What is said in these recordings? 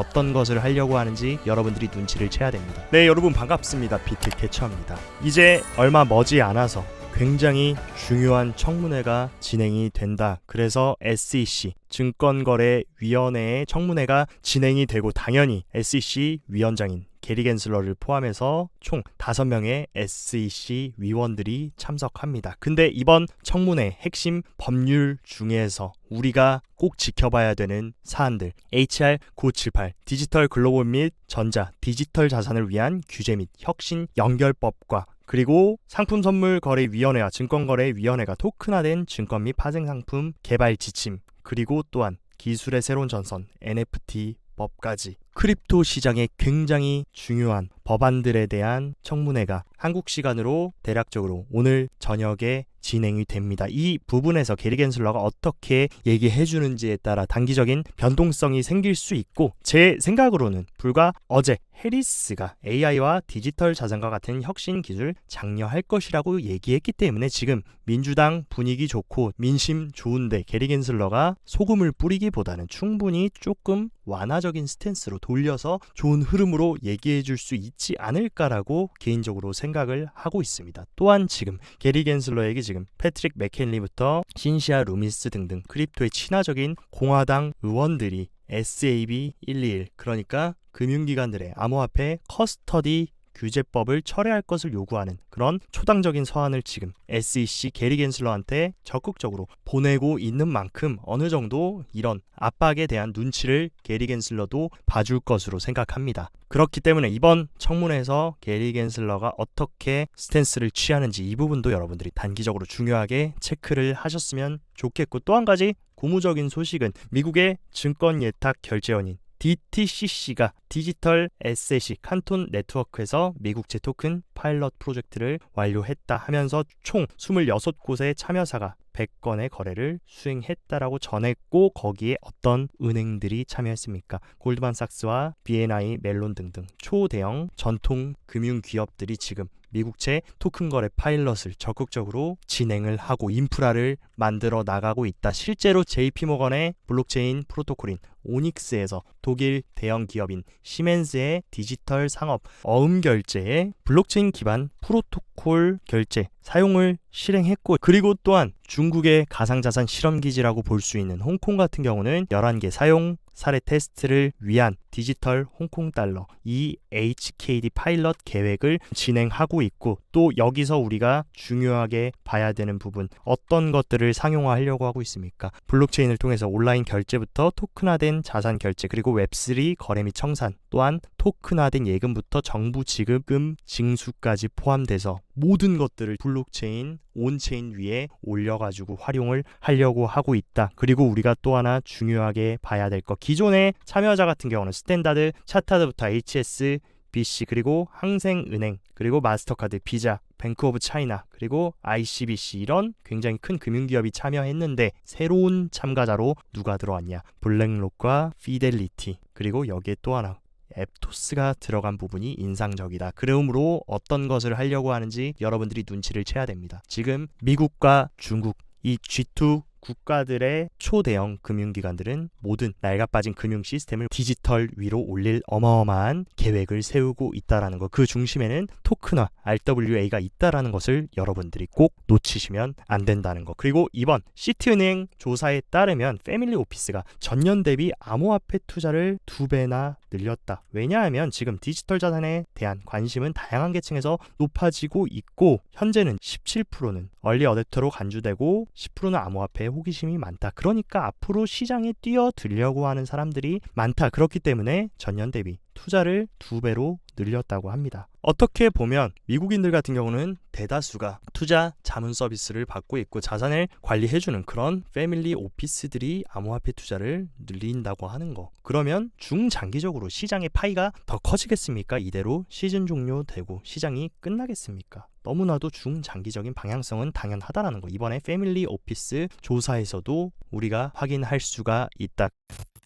어떤 것을 하려고 하는지 여러분들이 눈치를 채야 됩니다. 네, 여러분 반갑습니다. 비트캐쳐입니다. 이제 얼마 머지 않아서 굉장히 중요한 청문회가 진행이 된다. 그래서 SEC 증권거래위원회의 청문회가 진행이 되고 당연히 SEC 위원장인 게리 겐슬러를 포함해서 총 5명의 SEC 위원들이 참석합니다. 근데 이번 청문회 핵심 법률 중에서 우리가 꼭 지켜봐야 되는 사안들 HR 9578 디지털 글로벌 및 전자 디지털 자산을 위한 규제 및 혁신 연결법과 그리고 상품선물거래위원회와 증권거래위원회가 토큰화된 증권 및 파생상품 개발 지침 그리고 또한 기술의 새로운 전선 NFT 법까지 크립토 시장에 굉장히 중요한 법안들에 대한 청문회가 한국 시간으로 대략적으로 오늘 저녁에 진행이 됩니다. 이 부분에서 게리 겐슬러가 어떻게 얘기해 주는지에 따라 단기적인 변동성이 생길 수 있고 제 생각으로는 불과 어제 해리스가 AI와 디지털 자산과 같은 혁신 기술 장려할 것이라고 얘기했기 때문에 지금 민주당 분위기 좋고 민심 좋은데 게리 겐슬러가 소금을 뿌리기보다는 충분히 조금 완화적인 스탠스로 돌려서 좋은 흐름으로 얘기해 줄 수 있지 않을까라고 개인적으로 생각을 하고 있습니다. 또한 지금 게리 겐슬러에게 지금 패트릭 맥켄리부터 신시아 루미스 등등 크립토에 친화적인 공화당 의원들이 SAB 121 그러니까 금융기관들의 암호화폐 커스터디 규제법을 철회할 것을 요구하는 그런 초당적인 서한을 지금 SEC 게리 겐슬러한테 적극적으로 보내고 있는 만큼 어느 정도 이런 압박에 대한 눈치를 게리 겐슬러도 봐줄 것으로 생각합니다. 그렇기 때문에 이번 청문회에서 게리 겐슬러가 어떻게 스탠스를 취하는지 이 부분도 여러분들이 단기적으로 중요하게 체크를 하셨으면 좋겠고 또 한 가지 고무적인 소식은 미국의 증권 예탁 결제원인 DTCC가 디지털 에셋이 칸톤 네트워크에서 미국제 토큰 파일럿 프로젝트를 완료했다 하면서 총 26곳의 참여사가 100건의 거래를 수행했다라고 전했고 거기에 어떤 은행들이 참여했습니까? 골드만삭스와 BNI 멜론 등등 초대형 전통 금융 기업들이 지금 미국채 토큰 거래 파일럿을 적극적으로 진행을 하고 인프라를 만들어 나가고 있다. 실제로 JP모건의 블록체인 프로토콜인 오닉스에서 독일 대형 기업인 시멘스의 디지털 상업 어음 결제에 블록체인 기반 프로토콜 결제 사용을 실행했고 그리고 또한 중국의 가상자산 실험기지라고 볼 수 있는 홍콩 같은 경우는 11개 사용 사례 테스트를 위한 디지털 홍콩 달러 EHKD 파일럿 계획을 진행하고 있고 또 여기서 우리가 중요하게 봐야 되는 부분 어떤 것들을 상용화하려고 하고 있습니까? 블록체인을 통해서 온라인 결제부터 토큰화된 자산 결제 그리고 웹3 거래 및 청산 또한 토큰화된 예금부터 정부 지급금 징수까지 포함돼서 모든 것들을 블록체인 온체인 위에 올려가지고 활용을 하려고 하고 있다. 그리고 우리가 또 하나 중요하게 봐야 될 것 기존의 참여자 같은 경우는 스탠다드 차타드부터 HSBC 그리고 항생은행 그리고 마스터카드 비자 뱅크 오브 차이나 그리고 ICBC 이런 굉장히 큰 금융기업이 참여했는데 새로운 참가자로 누가 들어왔냐 블랙록과 피델리티 그리고 여기에 또 하나 앱토스가 들어간 부분이 인상적이다. 그러므로 어떤 것을 하려고 하는지 여러분들이 눈치를 채야 됩니다. 지금 미국과 중국 이 G2 국가들의 초대형 금융기관들은 모든 낡아빠진 금융 시스템을 디지털 위로 올릴 어마어마한 계획을 세우고 있다는 것. 그 중심에는 토큰화 RWA가 있다는 것을 여러분들이 꼭 놓치시면 안 된다는 것. 그리고 이번 시티은행 조사에 따르면 패밀리 오피스가 전년 대비 암호화폐 투자를 2배나 늘렸다. 왜냐하면 지금 디지털 자산에 대한 관심은 다양한 계층에서 높아지고 있고 현재는 17%는 얼리 어댑터로 간주되고 10%는 암호화폐에 호기심이 많다. 그러니까 앞으로 시장에 뛰어들려고 하는 사람들이 많다. 그렇기 때문에 전년 대비 투자를 2배로 늘렸다고 합니다. 어떻게 보면 미국인들 같은 경우는 대다수가 투자 자문 서비스를 받고 있고 자산을 관리해주는 그런 패밀리 오피스들이 암호화폐 투자를 늘린다고 하는 거. 그러면 중장기적으로 시장의 파이가 더 커지겠습니까? 이대로 시즌 종료되고 시장이 끝나겠습니까? 너무나도 중장기적인 방향성은 당연하다라는 거. 이번에 패밀리 오피스 조사에서도 우리가 확인할 수가 있다.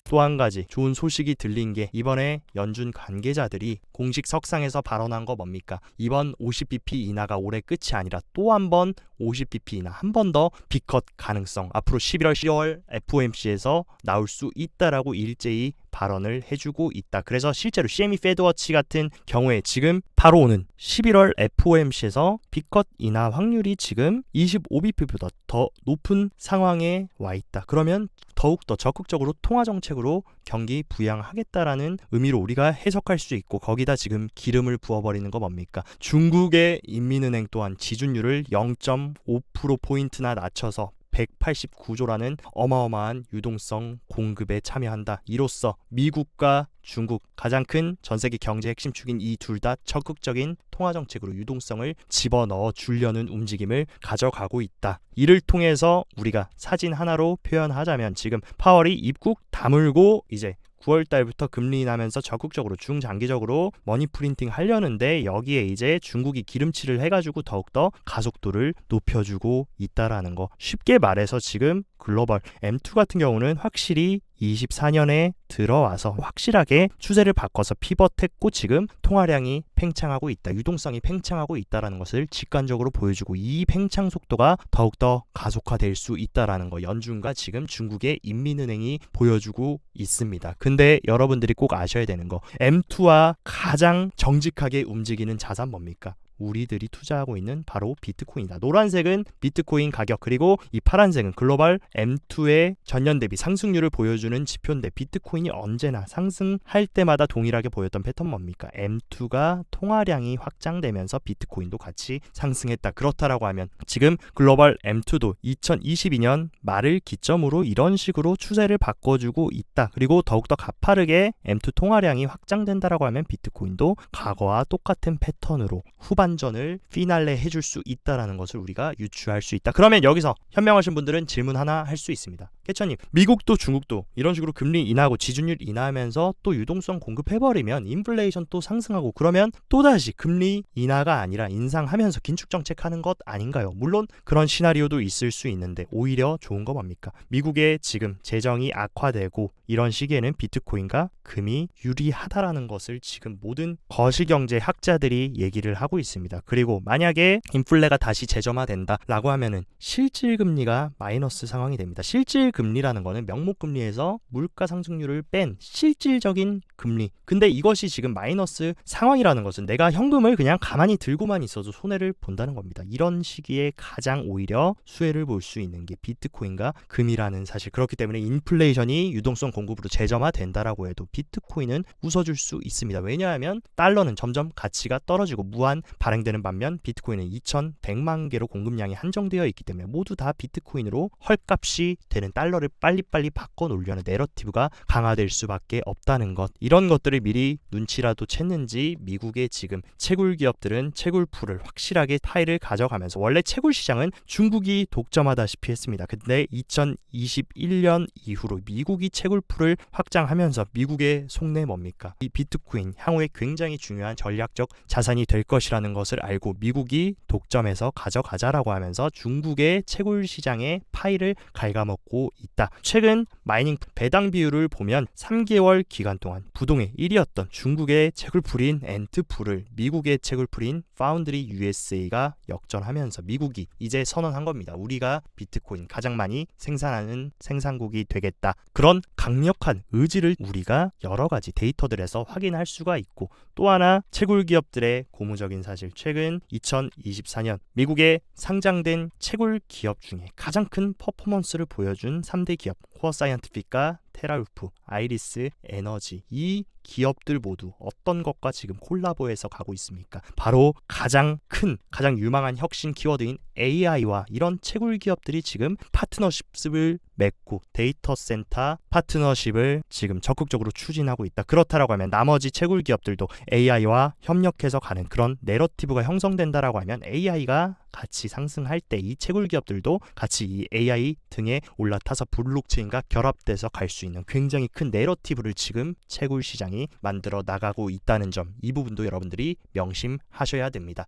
또 한 가지 좋은 소식이 들린 게 이번에 연준 관계자들이 공식 석상에서 발언한 거 뭡니까? 이번 50bp 인하가 올해 끝이 아니라 또 한 번 50bp 인하 한 번 더 빅컷 가능성 앞으로 11월 10월 FOMC에서 나올 수 있다라고 일제히 발언을 해주고 있다. 그래서 실제로 CME 페드워치 같은 경우에 지금 바로 오는 11월 FOMC에서 빅컷 인하 확률이 지금 25bp보다 더 높은 상황에 와 있다. 그러면 더욱더 적극적으로 통화정책으로 경기 부양하겠다라는 의미로 우리가 해석할 수 있고, 거기다 지금 기름을 부어버리는 거 뭡니까? 중국의 인민은행 또한 지준율을 0.5%포인트나 낮춰서 189조라는 어마어마한 유동성 공급에 참여한다. 이로써 미국과 중국 가장 큰 전세계 경제 핵심 축인 이 둘 다 적극적인 통화정책으로 유동성을 집어넣어 주려는 움직임을 가져가고 있다. 이를 통해서 우리가 사진 하나로 표현하자면 지금 파월이 입국 다물고 이제 9월 달부터 금리 인하면서 적극적으로 중장기적으로 머니 프린팅 하려는데, 여기에 이제 중국이 기름칠을 해가지고 더욱더 가속도를 높여주고 있다라는 거. 쉽게 말해서 지금 글로벌 M2 같은 경우는 확실히 24년에 들어와서 확실하게 추세를 바꿔서 피벗했고 지금 통화량이 팽창하고 있다, 유동성이 팽창하고 있다라는 것을 직관적으로 보여주고, 이 팽창 속도가 더욱더 가속화될 수 있다라는 거 연준과 지금 중국의 인민은행이 보여주고 있습니다. 근데 여러분들이 꼭 아셔야 되는 거, M2와 가장 정직하게 움직이는 자산 뭡니까? 우리들이 투자하고 있는 바로 비트코인이다. 노란색은 비트코인 가격, 그리고 이 파란색은 글로벌 M2의 전년 대비 상승률을 보여주는 지표인데, 비트코인이 언제나 상승할 때마다 동일하게 보였던 패턴 뭡니까? M2가 통화량이 확장되면서 비트코인도 같이 상승했다. 그렇다라고 하면 지금 글로벌 M2도 2022년 말을 기점으로 이런 식으로 추세를 바꿔주고 있다. 그리고 더욱더 가파르게 M2 통화량이 확장된다라고 하면 비트코인도 과거와 똑같은 패턴으로 후반전을 피날레 해줄 수 있다라는 것을 우리가 유추할 수 있다. 그러면 여기서 현명하신 분들은 질문 하나 할 수 있습니다. 캐처님, 미국도 중국도 이런 식으로 금리 인하하고 지준율 인하하면서 또 유동성 공급해버리면 인플레이션 또 상승하고, 그러면 또다시 금리 인하가 아니라 인상하면서 긴축정책하는 것 아닌가요? 물론 그런 시나리오도 있을 수 있는데 오히려 좋은 거 뭡니까? 미국의 지금 재정이 악화되고 이런 시기에는 비트코인과 금이 유리하다라는 것을 지금 모든 거시경제 학자들이 얘기를 하고 있습니다. 그리고 만약에 인플레가 다시 재점화된다라고 하면은 실질금리가 마이너스 상황이 됩니다. 실질금리라는 거는 명목금리에서 물가 상승률을 뺀 실질적인 금리. 근데 이것이 지금 마이너스 상황이라는 것은 내가 현금을 그냥 가만히 들고만 있어도 손해를 본다는 겁니다. 이런 시기에 가장 오히려 수혜를 볼 수 있는 게 비트코인과 금이라는 사실. 그렇기 때문에 인플레이션이 유동성 공급으로 재점화된다라고 해도 비트코인은 웃어줄 수 있습니다. 왜냐하면 달러는 점점 가치가 떨어지고 무한 발행되는 반면 비트코인은 2100만 개로 공급량이 한정되어 있기 때문에 모두 다 비트코인으로 헐값이 되는, 달러를 빨리빨리 바꿔놓으려는 내러티브가 강화될 수밖에 없다는 것. 이런 것들을 미리 눈치라도 챘는지 미국의 지금 채굴 기업들은 채굴풀을 확실하게 파일을 가져가면서, 원래 채굴 시장은 중국이 독점하다시피 했습니다. 근데 2021년 이후로 미국이 채굴풀을 확장하면서 미국의 속내 뭡니까? 이 비트코인 향후에 굉장히 중요한 전략적 자산이 될 것이라는 것을 알고 미국이 독점해서 가져가자라고 하면서 중국의 채굴 시장의 파일을 갉아먹고 있다. 최근 마이닝 배당 비율을 보면 3개월 기간 동안 부동의 1위였던 중국의 채굴풀인 엔트풀을 미국의 채굴풀인 파운드리 USA가 역전하면서 미국이 이제 선언한 겁니다. 우리가 비트코인 가장 많이 생산하는 생산국이 되겠다. 그런 강력한 의지를 우리가 여러 가지 데이터들에서 확인할 수가 있고, 또 하나 채굴 기업들의 고무적인 사실, 최근 2024년 미국에 상장된 채굴 기업 중에 가장 큰 퍼포먼스를 보여준 3대 기업, 코어 사이언티픽과 테라울프, 아이리스 에너지, 이 기업들 모두 어떤 것과 지금 콜라보해서 가고 있습니까? 바로 가장 큰, 가장 유망한 혁신 키워드인 AI와 이런 채굴 기업들이 지금 파트너십을 맺고 데이터 센터 파트너십을 지금 적극적으로 추진하고 있다. 그렇다라고 하면 나머지 채굴 기업들도 AI와 협력해서 가는 그런 내러티브가 형성된다라고 하면 AI가 같이 상승할 때 이 채굴 기업들도 같이 이 AI 등에 올라타서 블록체인과 결합돼서 갈 수 있는 굉장히 큰 내러티브를 지금 채굴 시장이 만들어 나가고 있다는 점, 이 부분도 여러분들이 명심하셔야 됩니다.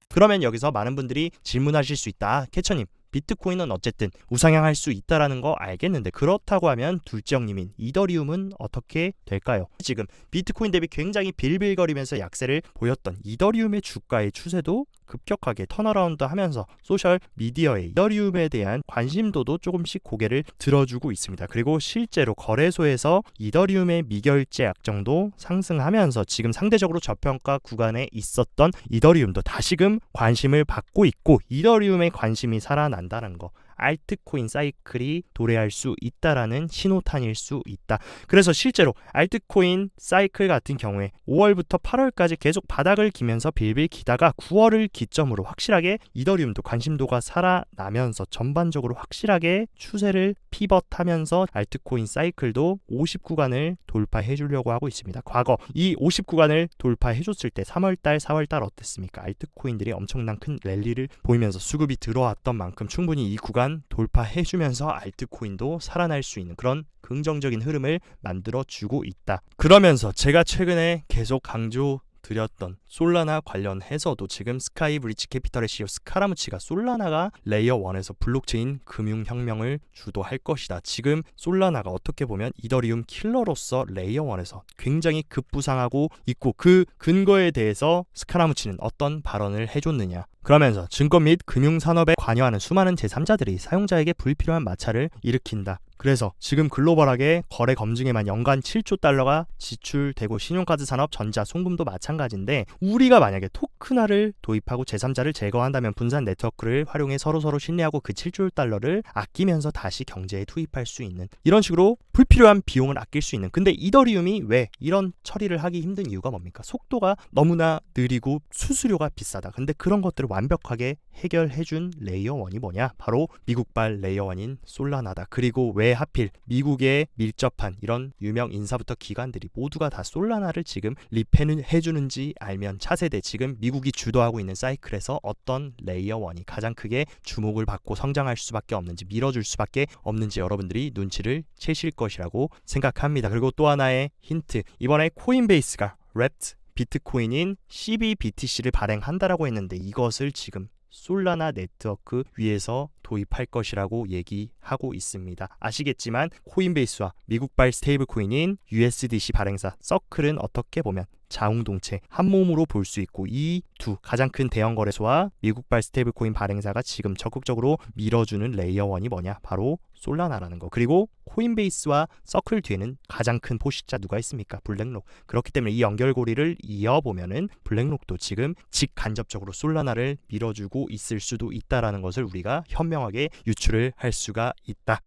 그러면 여기서 많은 분들이 질문하실 수 있다. 캐처님, 비트코인은 어쨌든 우상향할 수 있다라는 거 알겠는데, 그렇다고 하면 둘째 형님인 이더리움은 어떻게 될까요? 지금 비트코인 대비 굉장히 빌빌거리면서 약세를 보였던 이더리움의 주가의 추세도 급격하게 턴어라운드 하면서 소셜 미디어에 이더리움에 대한 관심도도 조금씩 고개를 들어주고 있습니다. 그리고 실제로 거래소에서 이더리움의 미결제 약정도 상승하면서 지금 상대적으로 저평가 구간에 있었던 이더리움도 다시금 관심을 받고 있고, 이더리움의 관심이 살아난다는 거, 알트코인 사이클이 도래할 수 있다라는 신호탄일 수 있다. 그래서 실제로 알트코인 사이클 같은 경우에 5월부터 8월까지 계속 바닥을 기면서 빌빌 기다가 9월을 기점으로 확실하게 이더리움도 관심도가 살아나면서 전반적으로 확실하게 추세를 피벗하면서 알트코인 사이클도 50 구간을 돌파해 주려고 하고 있습니다. 과거 이 50 구간을 돌파해 줬을 때 3월달 4월달 어땠습니까? 알트코인들이 엄청난 큰 랠리를 보이면서 수급이 들어왔던 만큼 충분히 이 구간 돌파해주면서 알트코인도 살아날 수 있는 그런 긍정적인 흐름을 만들어주고 있다. 그러면서 제가 최근에 계속 강조드렸던 솔라나 관련해서도 지금 스카이 브리치 캐피털의 CEO 스카라무치가 솔라나가 레이어 1에서 블록체인 금융혁명을 주도할 것이다. 지금 솔라나가 어떻게 보면 이더리움 킬러로서 레이어 1에서 굉장히 급부상하고 있고, 그 근거에 대해서 스카라무치는 어떤 발언을 해줬느냐. 그러면서 증권 및 금융산업에 관여하는 수많은 제3자들이 사용자에게 불필요한 마찰을 일으킨다. 그래서 지금 글로벌하게 거래 검증에만 연간 7조 달러가 지출되고, 신용카드 산업, 전자, 송금도 마찬가지인데, 우리가 만약에 토큰화를 도입하고 제3자를 제거한다면 분산 네트워크를 활용해 서로서로 신뢰하고 그 7조 달러를 아끼면서 다시 경제에 투입할 수 있는, 이런 식으로 불필요한 비용을 아낄 수 있는. 근데 이더리움이 왜 이런 처리를 하기 힘든 이유가 뭡니까? 속도가 너무나 느리고 수수료가 비싸다. 근데 그런 것들을 완벽하게 해결해준 레이어 1이 뭐냐? 바로 미국발 레이어 1인 솔라나다. 그리고 왜 하필 미국에 밀접한 이런 유명 인사부터 기관들이 모두가 다 솔라나를 지금 립해주는지 알면 차세대, 지금 미국이 주도하고 있는 사이클에서 어떤 레이어 1이 가장 크게 주목을 받고 성장할 수밖에 없는지, 밀어줄 수밖에 없는지 여러분들이 눈치를 채실 것이라고 생각합니다. 그리고 또 하나의 힌트, 이번에 코인베이스가 랩트 비트코인인 CBBTC를 발행한다라고 했는데, 이것을 지금 솔라나 네트워크 위에서 도입할 것이라고 얘기하고 있습니다. 아시겠지만 코인베이스와 미국발 스테이블 코인인 USDC 발행사 서클은 어떻게 보면 자웅동체 한 몸으로 볼 수 있고, 이 두 가장 큰 대형 거래소와 미국발 스테이블 코인 발행사가 지금 적극적으로 밀어주는 레이어 1이 뭐냐? 바로 솔라나라는 거. 그리고 코인베이스와 서클 뒤에는 가장 큰 포식자 누가 있습니까? 블랙록. 그렇기 때문에 이 연결고리를 이어보면은 블랙록도 지금 직간접적으로 솔라나를 밀어주고 있을 수도 있다라는 것을 우리가 현명하게 유추를 할 수가 있다.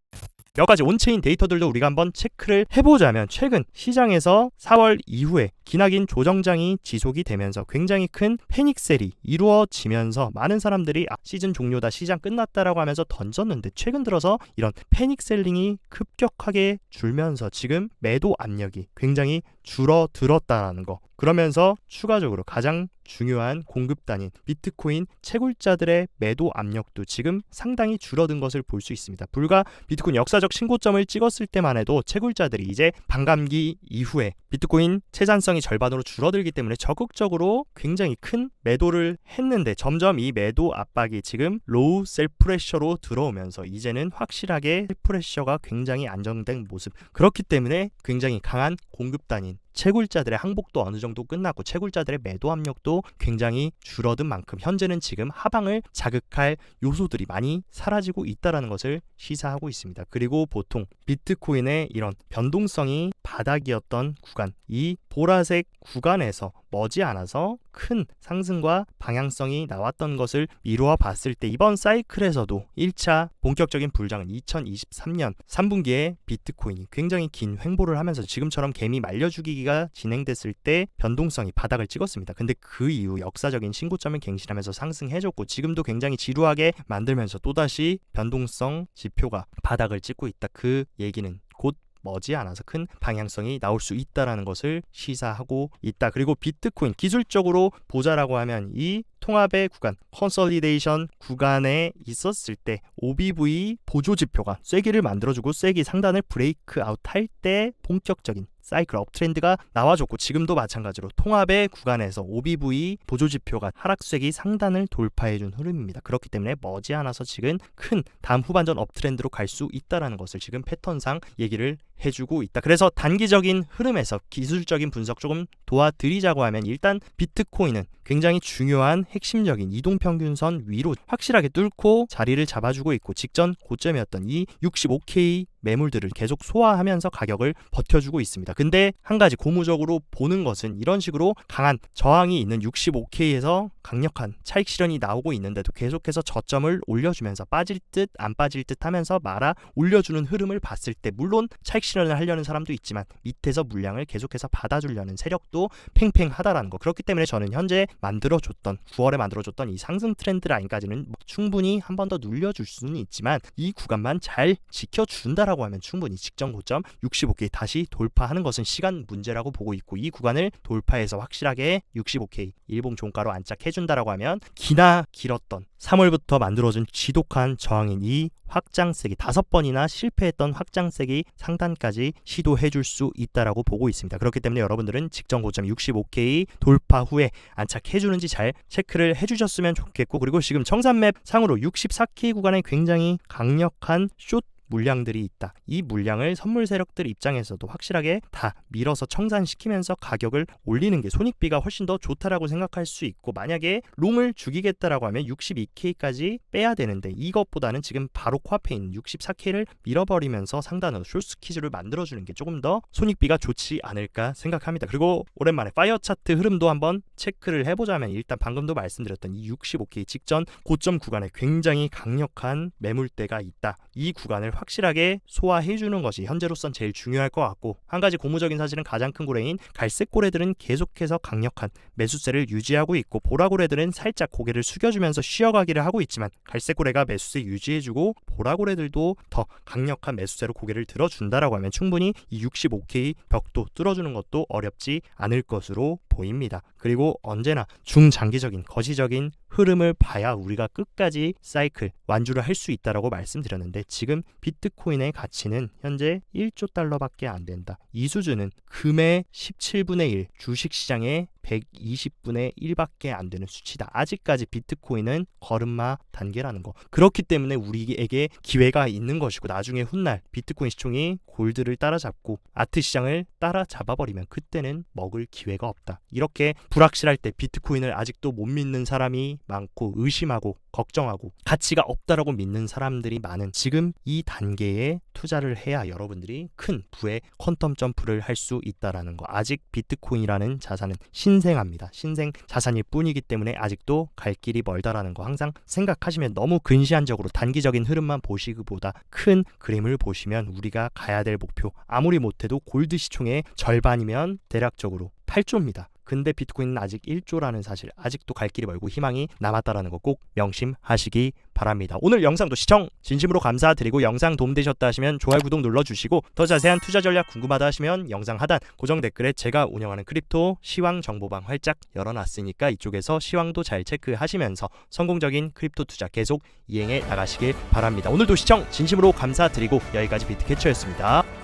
몇 가지 온체인 데이터들도 우리가 한번 체크를 해보자면, 최근 시장에서 4월 이후에 기나긴 조정장이 지속이 되면서 굉장히 큰 패닉셀이 이루어지면서 많은 사람들이 시즌 종료다, 시장 끝났다라고 하면서 던졌는데, 최근 들어서 이런 패닉셀링이 급격하게 줄면서 지금 매도 압력이 굉장히 줄어들었다라는 거. 그러면서 추가적으로 가장 중요한 공급단인 비트코인 채굴자들의 매도 압력도 지금 상당히 줄어든 것을 볼 수 있습니다. 불과 비트코인 역사적 신고점을 찍었을 때만 해도 채굴자들이 이제 반감기 이후에 비트코인 채산성이 절반으로 줄어들기 때문에 적극적으로 굉장히 큰 매도를 했는데, 점점 이 매도 압박이 지금 로우 셀 프레셔로 들어오면서 이제는 확실하게 셀 프레셔가 굉장히 안정된 모습. 그렇기 때문에 굉장히 강한 공급단인 채굴자들의 항복도 어느 정도 끝났고, 채굴자들의 매도 압력도 굉장히 줄어든 만큼 현재는 지금 하방을 자극할 요소들이 많이 사라지고 있다는 것을 시사하고 있습니다. 그리고 보통 비트코인의 이런 변동성이 바닥이었던 구간, 이 보라색 구간에서 머지않아서 큰 상승과 방향성이 나왔던 것을 미루어 봤을 때, 이번 사이클에서도 1차 본격적인 불장은 2023년 3분기에 비트코인이 굉장히 긴 횡보를 하면서 지금처럼 개미 말려주기가 진행됐을 때 변동성이 바닥을 찍었습니다. 근데 그 이후 역사적인 신고점을 갱신하면서 상승해줬고, 지금도 굉장히 지루하게 만들면서 또다시 변동성 지표가 바닥을 찍고 있다. 그 얘기는 곧 머지않아서 큰 방향성이 나올 수 있다라는 것을 시사하고 있다. 그리고 비트코인 기술적으로 보자라고 하면, 이 통합의 구간, 컨solidation 구간에 있었을 때 OBV 보조 지표가 쐐기를 만들어주고 쐐기 상단을 브레이크 아웃 할 때 본격적인 사이클 업트렌드가 나와줬고 지금도 마찬가지로 통합의 구간에서 OBV 보조지표가 하락세기 상단을 돌파해준 흐름입니다. 그렇기 때문에 머지않아서 지금 큰 다음 후반전 업트렌드로 갈 수 있다라는 것을 지금 패턴상 얘기를 해주고 있다. 그래서 단기적인 흐름에서 기술적인 분석 조금 도와드리자고 하면 일단 비트코인은 굉장히 중요한 핵심적인 이동평균선 위로 확실하게 뚫고 자리를 잡아주고 있고 직전 고점이었던 이 65K 매물들을 계속 소화하면서 가격을 버텨주고 있습니다. 근데 한 가지 고무적으로 보는 것은 이런 식으로 강한 저항이 있는 65K에서 강력한 차익 실현이 나오고 있는데도 계속해서 저점을 올려주면서 빠질 듯 안 빠질 듯 하면서 말아 올려주는 흐름을 봤을 때 물론 차익 실현을 하려는 사람도 있지만 밑에서 물량을 계속해서 받아주려는 세력도 팽팽하다라는 거. 그렇기 때문에 저는 현재 만들어줬던 9월에 만들어줬던 이 상승 트렌드 라인까지는 충분히 한 번 더 눌려줄 수는 있지만 이 구간만 잘 지켜준다라고 하면 충분히 직전 고점 65K 다시 돌파하는 것은 시간 문제라고 보고 있고 이 구간을 돌파해서 확실하게 65K 일봉 종가로 안착해준다라고 하면 기나 길었던 3월부터 만들어진 지독한 저항인 이 확장세기 5번이나 실패했던 확장세기 상단까지 시도해줄 수 있다라고 보고 있습니다. 그렇기 때문에 여러분들은 직전 고점 65K 돌파 후에 안착해주는지 잘 체크를 해주셨으면 좋겠고 그리고 지금 청산맵 상으로 64K 구간에 굉장히 강력한 숏 물량들이 있다. 이 물량을 선물 세력들 입장에서도 확실하게 다 밀어서 청산시키면서 가격을 올리는 게 손익비가 훨씬 더 좋다라고 생각할 수 있고 만약에 롱을 죽이겠다라고 하면 62K까지 빼야 되는데 이것보다는 지금 바로 코앞에 있는 64K를 밀어버리면서 상단으로 숏스퀴즈를 만들어주는 게 조금 더 손익비가 좋지 않을까 생각합니다. 그리고 오랜만에 파이어 차트 흐름도 한번 체크를 해보자면 일단 방금도 말씀드렸던 이 65K 직전 고점 구간에 굉장히 강력한 매물대가 있다. 이 구간을 확실하게 소화해주는 것이 현재로선 제일 중요할 것 같고 한 가지 고무적인 사실은 가장 큰 고래인 갈색 고래들은 계속해서 강력한 매수세를 유지하고 있고 보라 고래들은 살짝 고개를 숙여주면서 쉬어가기를 하고 있지만 갈색 고래가 매수세 유지해주고 보라 고래들도 더 강력한 매수세로 고개를 들어준다라고 하면 충분히 이 65K 벽도 뚫어주는 것도 어렵지 않을 것으로 보입니다. 그리고 언제나 중장기적인 거시적인 흐름을 봐야 우리가 끝까지 사이클 완주를 할 수 있다라고 말씀드렸는데 지금 비트코인의 가치는 현재 1조 달러밖에 안 된다. 이 수준은 금의 17분의 1 주식시장의 120분의 1밖에 안 되는 수치다. 아직까지 비트코인은 걸음마 단계라는 거. 그렇기 때문에 우리에게 기회가 있는 것이고 나중에 훗날 비트코인 시총이 골드를 따라잡고 아트 시장을 따라잡아버리면 그때는 먹을 기회가 없다. 이렇게 불확실할 때 비트코인을 아직도 못 믿는 사람이 많고 의심하고 걱정하고 가치가 없다라고 믿는 사람들이 많은 지금 이 단계에 투자를 해야 여러분들이 큰 부의 퀀텀 점프를 할 수 있다라는 거. 아직 비트코인이라는 자산은 신생합니다. 신생 자산일 뿐이기 때문에 아직도 갈 길이 멀다라는 거 항상 생각하시면 너무 근시안적으로 단기적인 흐름만 보시기보다 큰 그림을 보시면 우리가 가야 될 목표 아무리 못해도 골드 시총의 절반이면 대략적으로 8조입니다. 근데 비트코인은 아직 1조라는 사실 아직도 갈 길이 멀고 희망이 남았다라는 거 꼭 명심하시기 바랍니다. 오늘 영상도 시청 진심으로 감사드리고 영상 도움되셨다 하시면 좋아요 구독 눌러주시고 더 자세한 투자 전략 궁금하다 하시면 영상 하단 고정 댓글에 제가 운영하는 크립토 시황 정보방 활짝 열어놨으니까 이쪽에서 시황도 잘 체크하시면서 성공적인 크립토 투자 계속 이행해 나가시길 바랍니다. 오늘도 시청 진심으로 감사드리고 여기까지 비트캐쳐였습니다.